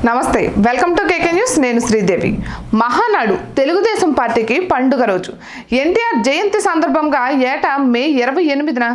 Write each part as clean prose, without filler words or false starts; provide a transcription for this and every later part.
నమస్తే, welcome to KK news. నేను శ్రీదేవి. మహానాడు తెలుగుదేశం పార్టీకి పండుగ రోజు. ఎన్టీఆర్ జయంతి సందర్భంగా ఏటా మే 28న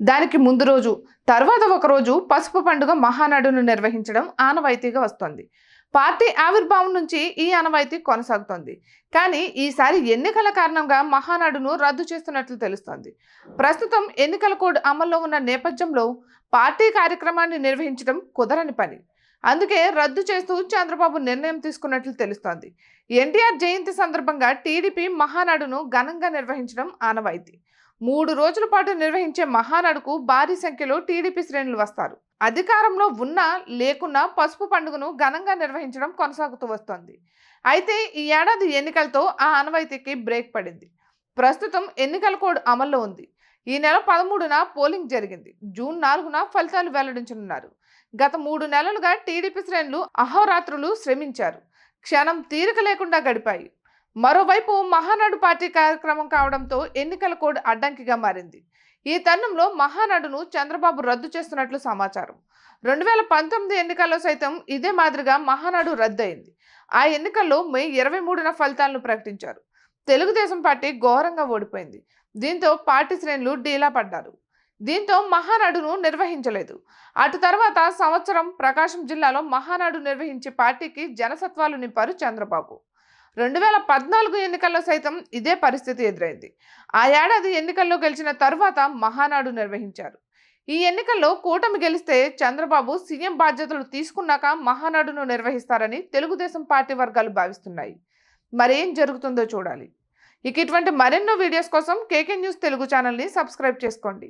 దానికి ముందు రోజు తర్వాత ఒక రోజు పసుపు పండుగ మహానాడును నిర్వహించడం ఆనవాయితీగా వస్తోంది. పార్టీ ఆవిర్భావం నుంచి ఈ ఆనవాయితీ కొనసాగుతోంది. కానీ ఈసారి ఎన్నికల కారణంగా మహానాడును రద్దు చేస్తున్నట్లు తెలుస్తోంది. ప్రస్తుతం ఎన్నికల కోడ్ అమల్లో ఉన్న నేపథ్యంలో పార్టీ కార్యక్రమాన్ని నిర్వహించడం కుదరని పని. అందుకే రద్దు చేస్తూ చంద్రబాబు నిర్ణయం తీసుకున్నట్లు తెలుస్తోంది. ఎన్టీఆర్ జయంతి సందర్భంగా టీడీపీ మహానాడును ఘనంగా నిర్వహించడం ఆనవాయితీ. 3 రోజుల పాటు నిర్వహించే మహానాడుకు భారీ సంఖ్యలో టీడీపీ శ్రేణులు వస్తారు. అధికారంలో ఉన్నా లేకున్నా పసుపు పండుగను ఘనంగా నిర్వహించడం కొనసాగుతూ వస్తోంది. అయితే ఈ ఏడాది ఎన్నికలతో ఆ ఆనవాయితీకి బ్రేక్ పడింది. ప్రస్తుతం ఎన్నికల కోడ్ అమల్లో ఉంది. ఈ నెల 13న పోలింగ్ జరిగింది. జూన్ 4న ఫలితాలు వెల్లడించనున్నారు. గత 3 నెలలుగా టీడీపీ శ్రేణులు అహోరాత్రులు శ్రమించారు. క్షణం తీరిక లేకుండా గడిపాయి. మరోవైపు మహానాడు పార్టీ కార్యక్రమం కావడంతో ఎన్నికల కోడ్ అడ్డంకిగా మారింది. ఈ తరుణంలో మహానాడును చంద్రబాబు రద్దు చేస్తున్నట్లు సమాచారం. 2019 ఎన్నికల్లో సైతం ఇదే మాదిరిగా మహానాడు రద్దయింది. ఆ ఎన్నికల్లో మే 23న ఫలితాలను ప్రకటించారు. తెలుగుదేశం పార్టీ ఘోరంగా ఓడిపోయింది. దీంతో పార్టీ శ్రేణులు డీలా పడ్డారు. దీంతో మహానాడును నిర్వహించలేదు. అటు తర్వాత సంవత్సరం ప్రకాశం జిల్లాలో మహానాడు నిర్వహించి పార్టీకి జనసత్వాలు నింపారు చంద్రబాబు. 2014 ఎన్నికల్లో సైతం ఇదే పరిస్థితి ఎదురైంది. ఆ ఏడాది ఎన్నికల్లో గెలిచిన తర్వాత మహానాడు నిర్వహించారు. ఈ ఎన్నికల్లో కూటమి గెలిస్తే చంద్రబాబు సీఎం బాధ్యతలు తీసుకున్నాక మహానాడును నిర్వహిస్తారని తెలుగుదేశం పార్టీ వర్గాలు భావిస్తున్నాయి. మరేం జరుగుతుందో చూడాలి. ఇటువంటి మరెన్నో వీడియోస్ కోసం కేకే న్యూస్ తెలుగు ఛానల్ని సబ్స్క్రైబ్ చేసుకోండి.